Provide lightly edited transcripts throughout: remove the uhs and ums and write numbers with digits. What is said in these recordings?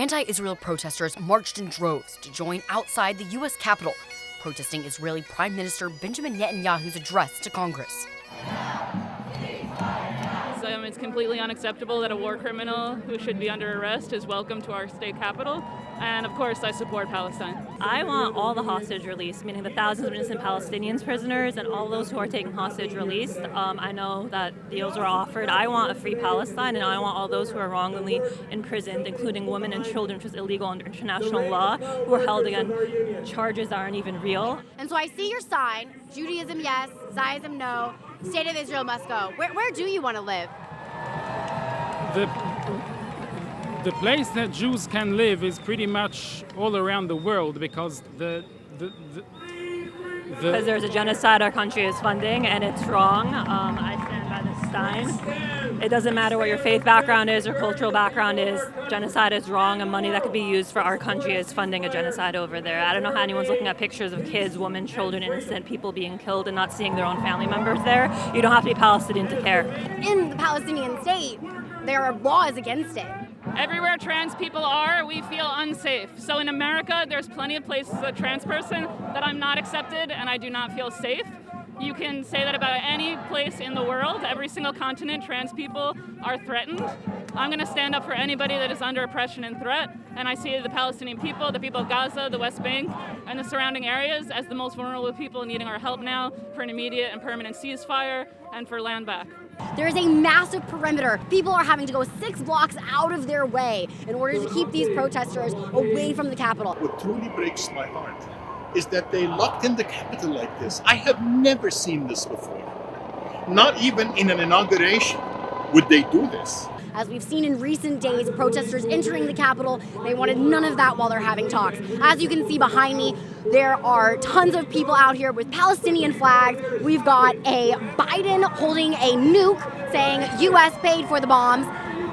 Anti-Israel protesters marched in droves to join outside the U.S. Capitol, protesting Israeli Prime Minister Benjamin Netanyahu's address to Congress. It's completely unacceptable that a war criminal who should be under arrest is welcome to our state capitol. And of course, I support Palestine. I want all the hostage released, meaning the thousands of innocent Palestinians prisoners and all those who are taking hostage released. I know that deals were offered. I want a free Palestine, and I want all those who are wrongly imprisoned, including women and children, which is illegal under international law, who are held against charges that aren't even real. And so I see your sign, Judaism yes, Zionism no, State of Israel must go. Where do you want to live? The place that Jews can live is pretty much all around the world because because there's a genocide our country is funding, and it's wrong. I stand by this sign. It doesn't matter what your faith background is or cultural background is. Genocide is wrong, and money that could be used for our country is funding a genocide over there. I don't know how anyone's looking at pictures of kids, women, children, innocent people being killed and not seeing their own family members there. You don't have to be Palestinian to care. In the Palestinian state, there are laws against it. Everywhere trans people are, we feel unsafe. So in America, there's plenty of places as a trans person that I'm not accepted and I do not feel safe. You can say that about any place in the world. Every single continent, trans people are threatened. I'm going to stand up for anybody that is under oppression and threat. And I see the Palestinian people, the people of Gaza, the West Bank, and the surrounding areas as the most vulnerable people needing our help now for an immediate and permanent ceasefire and for land back. There is a massive perimeter. People are having to go 6 blocks out of their way in order to keep these protesters away from the Capitol. What truly breaks my heart is that they locked in the Capitol like this. I have never seen this before. Not even in an inauguration would they do this. As we've seen in recent days, protesters entering the Capitol, they wanted none of that while they're having talks. As you can see behind me, there are tons of people out here with Palestinian flags. We've got a Biden holding a nuke saying U.S. paid for the bombs,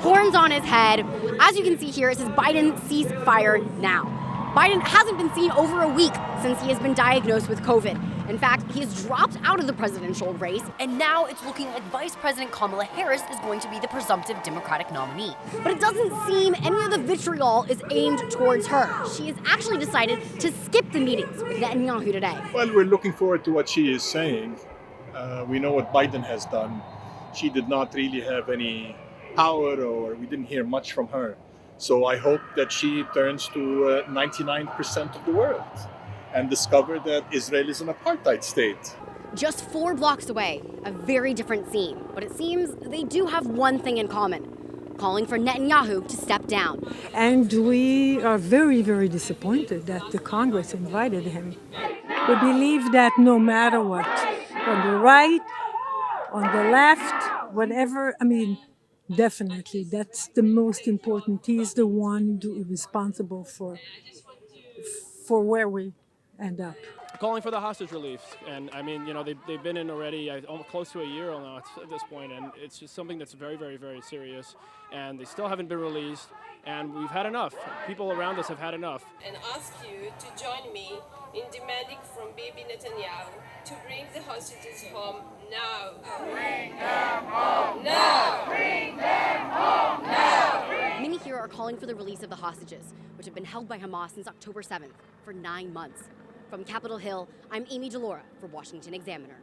horns on his head. As you can see here, it says Biden cease fire now. Biden hasn't been seen over a week since he has been diagnosed with COVID. In fact, he has dropped out of the presidential race. And now it's looking like Vice President Kamala Harris is going to be the presumptive Democratic nominee. But it doesn't seem any of the vitriol is aimed towards her. She has actually decided to skip the meetings with Netanyahu today. Well, we're looking forward to what she is saying. We know what Biden has done. She did not really have any power, or we didn't hear much from her. So I hope that she turns to 99% of the world and discover that Israel is an apartheid state. Just 4 blocks away, a very different scene. But it seems they do have one thing in common, calling for Netanyahu to step down. And we are very, very disappointed that the Congress invited him. We believe that no matter what, on the right, on the left, whatever, definitely, that's the most important. He's the one responsible for where we end up. Calling for the hostage release, and they've been in already close to a year now at this point, and it's just something that's very, very, very serious, and they still haven't been released, and we've had enough. People around us have had enough. And ask you to join me in demanding from Bibi Netanyahu to bring the hostages home now. Bring them home now! Bring them home now! Many here are calling for the release of the hostages, which have been held by Hamas since October 7th for 9 months. From Capitol Hill, I'm Amy Delora for Washington Examiner.